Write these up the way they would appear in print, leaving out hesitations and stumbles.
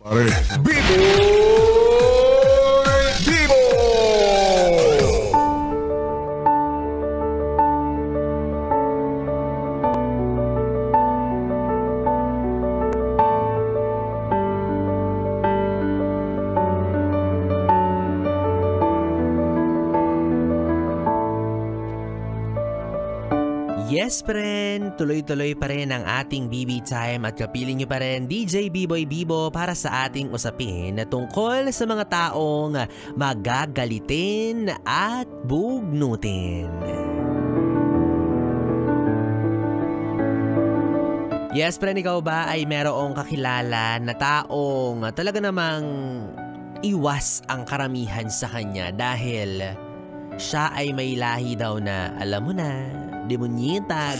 Pare, Bibo! Bibo! Yes, friend! Tuloy-tuloy pa rin ang ating BB Time at kapiling nyo pa rin DJ B-Boy Bibo para sa ating usapin na tungkol sa mga taong magagalitin at bugnutin. Yes, friend, ikaw ba ay merong kakilala na taong talaga namang iwas ang karamihan sa kanya dahil siya ay may lahi daw na, alam mo na, demonyita.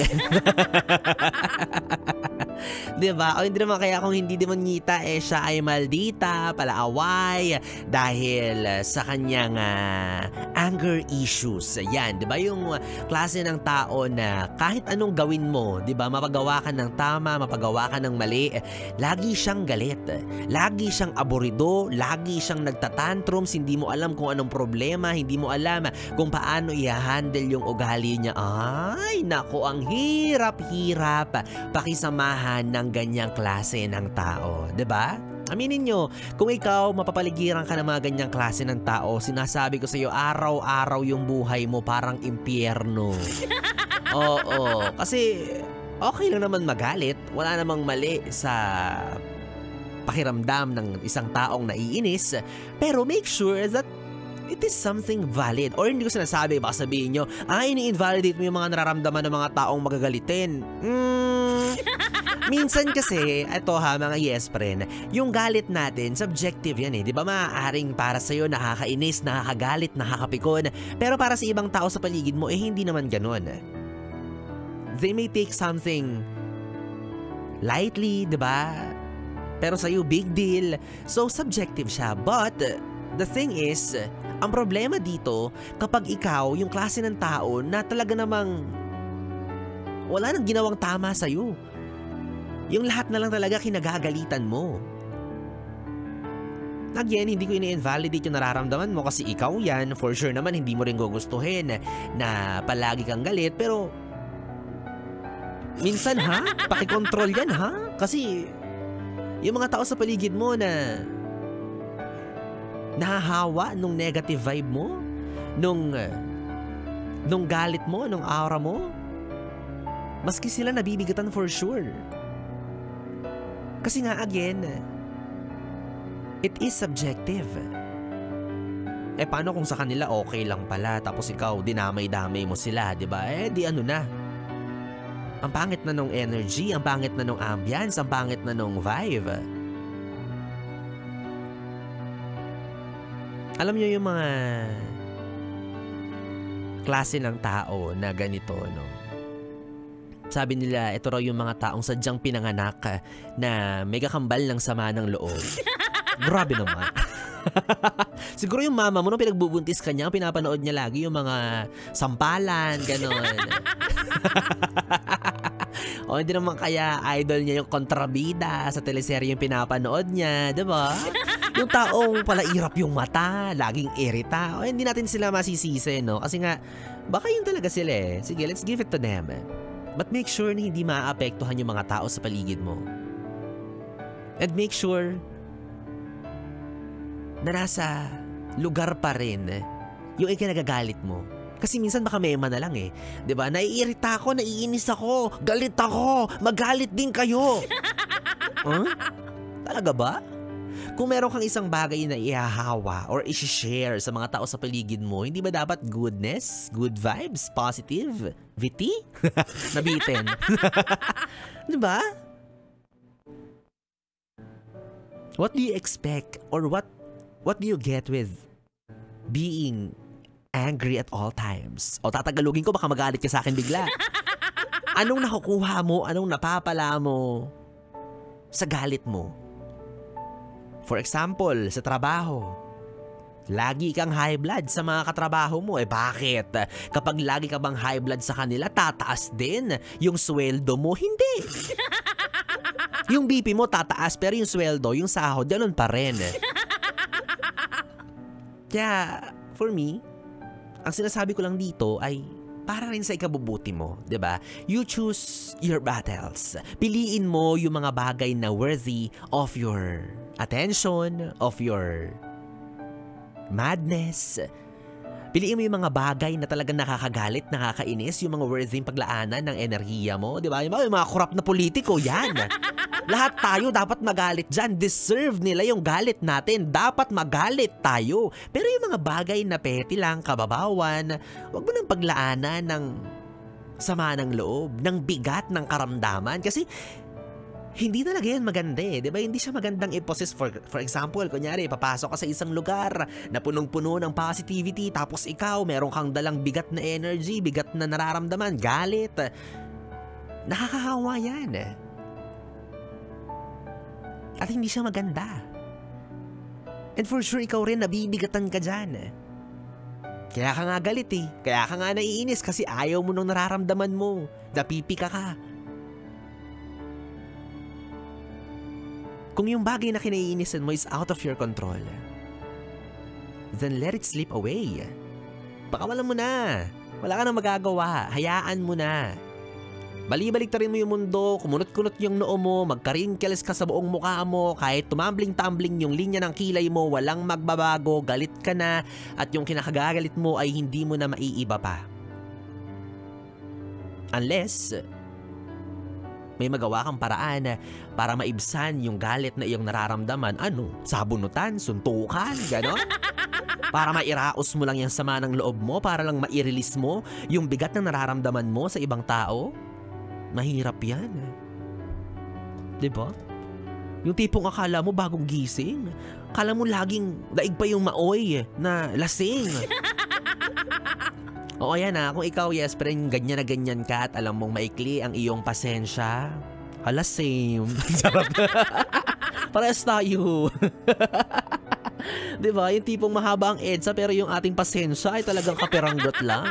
Diba? O hindi naman kaya kung hindi demonyita, siya ay maldita, palaaway, dahil sa kanyang anger issues. Yan, diba? Yung klase ng tao na kahit anong gawin mo, diba? Mapagawa ka ng tama, mapagawa ka ng mali, lagi siyang galit. Lagi siyang aborido, lagi siyang nagtatantrums, hindi mo alam kung anong problema, hindi mo alam kung paano i-handle yung ugali niya. Ay, naku, ang hirap-hirap pakisamahan ng ganyang klase ng tao, 'di ba? Aminin nyo, kung ikaw mapapaligiran ka ng mga ganyang klase ng tao, sinasabi ko sa iyo, araw-araw yung buhay mo parang impyerno. Oo, kasi okay lang naman magalit, wala namang mali sa pakiramdam ng isang taong naiinis, pero make sure that it is something valid. Or hindi ko sinasabi, baka sabihin nyo, ini-invalidate mo yung mga nararamdaman ng mga taong magagalitin. Minsan kasi, eto ha mga yes friend, yung galit natin, subjective yan eh. Di ba maaaring para sa'yo nakakainis, nakakagalit, nakakapikon, pero para sa ibang tao sa paligid mo, hindi naman ganun. They may take something lightly, di ba? Pero sa'yo, big deal. So, subjective siya. But, the thing is, ang problema dito, kapag ikaw, yung klase ng tao na talaga namang wala nang ginawang tama sa'yo. Yung lahat na lang talaga kinagagalitan mo. Again, hindi ko ini-invalidate yung nararamdaman mo kasi ikaw yan. For sure naman, hindi mo rin gugustuhin na palagi kang galit. Pero, minsan pakikontrol yan Kasi, yung mga tao sa paligid mo na nahahawa nung negative vibe mo, nung galit mo, nung aura mo, maski sila nabibigatan for sure. Kasi nga again, it is subjective. Paano kung sa kanila okay lang pala, tapos ikaw dinamay-damay mo sila, diba? Di ano na. Ang pangit na nung energy, ang pangit na nung ambience, ang pangit na nung vibe. Alam niyo yung mga klase ng tao na ganito, no? Sabi nila, ito raw yung mga taong sadyang pinanganak na may kakambal ng sama ng loob. Grabe naman. Siguro yung mama mo nung pinagbubuntis ka niya, pinapanood niya lagi yung mga sampalan, ganon. O hindi naman kaya idol niya yung kontrabida sa teleserye yung pinapanood niya, diba? Yung taong palairap yung mata, laging irita. O hindi natin sila masisisi, no? Kasi nga, baka yun talaga sila eh. Sige, let's give it to them. But make sure na hindi maaapektuhan yung mga tao sa paligid mo. And make sure na nasa lugar pa rin yung ikinagagalit mo. Kasi minsan baka mema na lang eh. Diba? Naiirita ako, naiinis ako, galit ako, magalit din kayo. Talaga ba? Kung meron kang isang bagay na ihahawa or i-share sa mga tao sa paligid mo, hindi ba dapat goodness, good vibes, positive, viti? Nabitin. Diba? What do you expect or what do you get with being angry at all times? O tatagalugin ko, baka magalit ka sa akin bigla. Anong nakukuha mo? Anong napapala mo sa galit mo? For example, sa trabaho. Lagi kang high blood sa mga katrabaho mo. Bakit? Kapag lagi ka bang high blood sa kanila, tataas din yung sweldo mo? Hindi. Yung BP mo tataas pero yung sweldo, yung sahod, ganun pa rin. Kaya, for me, ang sinasabi ko lang dito ay para rin sa ikabubuti mo, 'di ba? You choose your battles. Piliin mo yung mga bagay na worthy of your attention, of your madness. Piliin mo yung mga bagay na talagang nakakagalit, nakakainis, yung mga worthy paglaanan ng enerhiya mo, 'di ba? Yung mga korap na politiko, yan. Lahat tayo dapat magalit dyan. Deserve nila yung galit natin. Dapat magalit tayo. Pero yung mga bagay na petty lang, kababawan, wag mo nang paglaanan ng sama ng loob, ng bigat ng karamdaman. Kasi hindi talaga yan maganda eh. Diba? Hindi siya magandang i-possess. For example, kunyari, papasok ka sa isang lugar na punong-puno ng positivity, tapos ikaw, meron kang dalang bigat na energy, bigat na nararamdaman, galit. Nakakahawa yan. At hindi siya maganda. And for sure, ikaw rin nabibigatan ka dyan. Kaya ka nga galit eh. Kaya ka nga naiinis kasi ayaw mo nung nararamdaman mo. Napipika ka. Kung yung bagay na kinaiinisan mo is out of your control, then let it slip away. Pakawalan mo na. Wala ka nang magagawa. Hayaan mo na. Bali-baliktarin mo yung mundo, kumunot-kunot yung noo mo, magka-wrinkles ka sa buong mukha mo, kahit tumambling-tumbling yung linya ng kilay mo, walang magbabago, galit ka na, at yung kinakagagalit mo ay hindi mo na maiiba pa. Unless may magawa kang paraan para maibsan yung galit na iyong nararamdaman. Ano? Sabunutan? Suntukan? Ganon? Para mairaos mo lang yung sama ng loob mo, para lang ma-release mo yung bigat na nararamdaman mo sa ibang tao. Mahirap yan. Diba? Yung tipong akala mo bagong gising. Akala mo laging daig pa yung maoy na lasing. Oo yan kung ikaw yes, pero ganyan na ganyan ka at alam mong maikli ang iyong pasensya. Hala, same. Parehas tayo. Diba? Yung tipong mahaba ang EDSA pero yung ating pasensya ay talagang kapiranggot lang.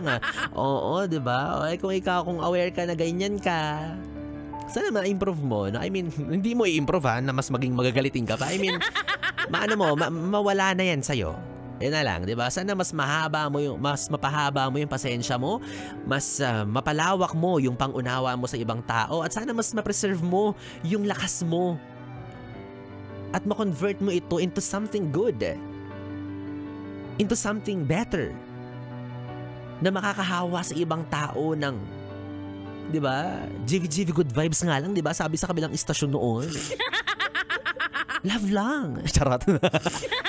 Oo, diba? Okay, kung aware ka na ganyan ka, sana ma-improve mo. No? I mean, hindi mo i-improve na mas maging magagalitin ka pa. I mean, mawala na yan sa'yo. Yan na lang, 'di ba? Sana mas mapahaba mo yung pasensya mo, mas mapalawak mo yung pangunawa mo sa ibang tao at sana mas ma-preserve mo yung lakas mo. At ma-convert mo ito into something good. Into something better. Na makakahawa sa ibang tao ng, 'di ba? GV good vibes nga lang, 'di ba? Sabi sa kabilang istasyon noon. Love lang. Charot.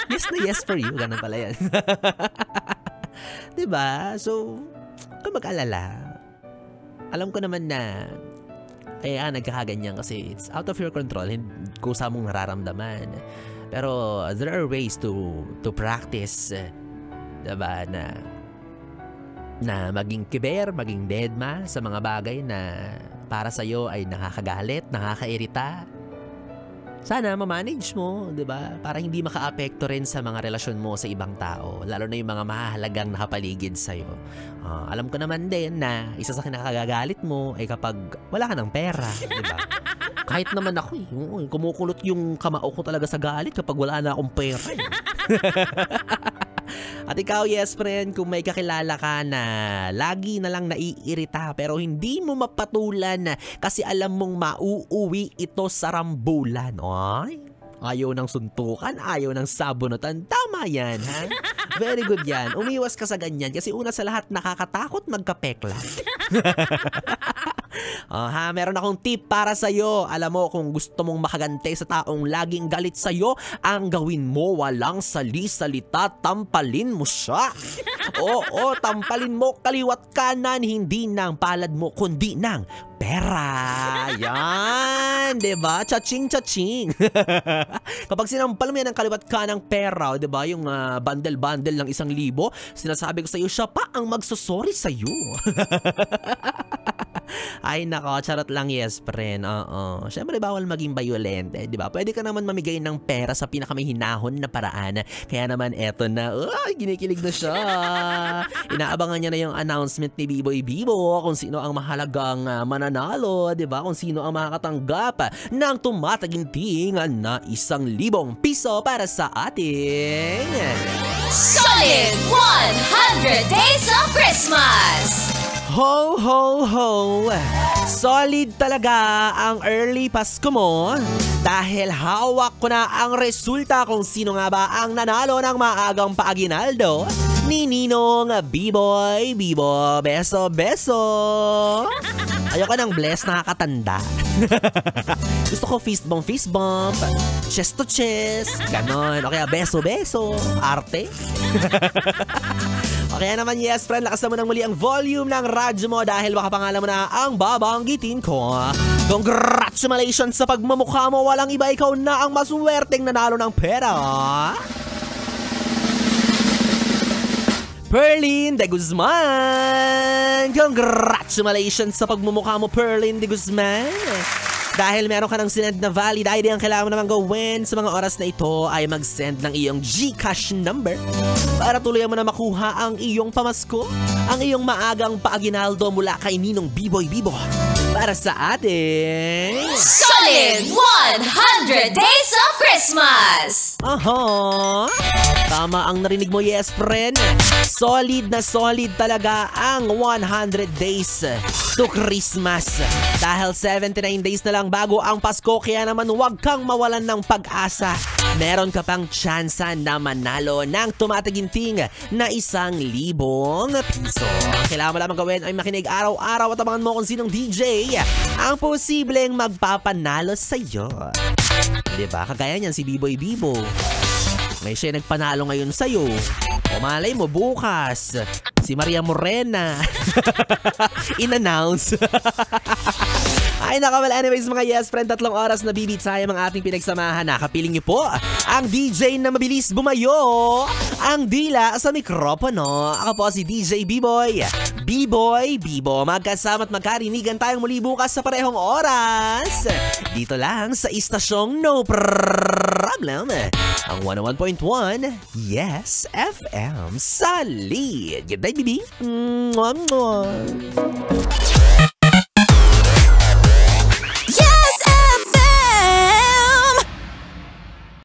Yes na yes for you. Ganun pala yan. Diba? So, kung mag-alala, alam ko naman na kaya nagkakaganyan kasi it's out of your control. Kusa mong nararamdaman. Pero there are ways to practice. Diba? Na maging kiber, maging deadma sa mga bagay na para sa'yo ay nakakagalit, nakakairita. Sana ma-manage mo, 'di ba? Para hindi makaapekto rin sa mga relasyon mo sa ibang tao, lalo na yung mga mahahalagang nakapaligid sa iyo. Alam ko naman din na isa sa kinakagagalit mo ay kapag wala ka ng pera, 'di ba? Kahit naman ako, kumukulot yung kamao ko talaga sa galit kapag wala na akong pera. At ikaw, yes friend, kung may kakilala ka na lagi na lang naiirita pero hindi mo mapatulan kasi alam mong mauuwi ito sa rambulan. Ay, ayaw ng suntukan, ayaw ng sabunutan. Tama yan, ha? Very good yan. Umiwas ka sa ganyan kasi una sa lahat nakakatakot magkapekla. Meron akong tip para sa'yo. Alam mo, kung gusto mong makagante sa taong laging galit sa'yo, ang gawin mo, walang sali-salita, tampalin mo siya. Oo, tampalin mo kaliwat kanan, hindi ng palad mo, kundi ng pera. Yan, diba? Chaching-chaching. Kapag sinampal mo yan ng kaliwat kanang pera, diba? Yung bundle-bundle ng 1,000, sinasabi ko sa'yo, siya pa ang magsusorry sa'yo. Ay nako, charot lang, yes, friend. Oo. Syempre, bawal maging violent, di ba? Pwede ka naman mamigay ng pera sa pinakamahinahon na paraan. Kaya naman, eto na. Ginikilig na siya. Inaabangan niya na yung announcement ni Biboy Bibo kung sino ang mahalagang mananalo, di ba? Kung sino ang makakatanggap ng tumataginting na 1,000 piso para sa ating Solid 100 Days of Christmas! Ho, ho, ho! Solid talaga ang early Pasko mo dahil hawak ko na ang resulta kung sino nga ba ang nanalo ng maagang paaginaldo ni Ninong Biboy Bibo. Beso, beso! Ayoko ng bless, nakakatanda. Gusto ko fist bump, chest to chest, ganon. O kaya beso, beso, arte. O kaya naman, yes, friend, lakas mo ng muli ang volume ng radyo mo dahil baka pangalan mo na ang babanggitin ko. Congratulations sa pagmamukha mo. Walang iba, ikaw na ang maswerteng nanalo ng pera. Perlin de Guzman! Congratulations sa pagmumukha mo, Perlin de Guzman! Dahil meron ka ng sinend na valid ID, ang kailangan mo naman gawin sa mga oras na ito ay mag-send ng iyong GCash number para tuluyan mo na makuha ang iyong pamasko, ang iyong maagang paaginaldo mula kay Ninong Biboy Bibo para sa ating Solid 100 Days of Christmas! Aha! Tama ang narinig mo, yes, friend. Solid na solid talaga ang 100 days to Christmas. Dahil 79 days na lang bago ang Pasko, kaya naman huwag kang mawalan ng pag-asa. Meron ka pang tsansa na manalo ng tumataginting na 1,000 piso. Ang kailangan mo lamang gawin ay makinig araw-araw at abangan mo kung sinong DJ ang posibleng magpapanalo sa'yo. Diba? Kagaya niyan si Biboy Bibo. May siya nagpanalo ngayon sa'yo. O malay mo bukas, si Maria Morena. In-announce. Ay naka, well, anyways mga yes friend, 3 oras na bibitsayang ang ating pinagsamahan. Nakapiling niyo po ang DJ na mabilis bumayo ang dila sa mikropono. Ako po si DJ B-Boy. B-Boy Bibo. Magkasama at magkarinigan tayong muli bukas sa parehong oras. Dito lang sa istasyong No Problem. Ang 101.1 Yes FM Solid. Good night, baby. Mwah, mwah.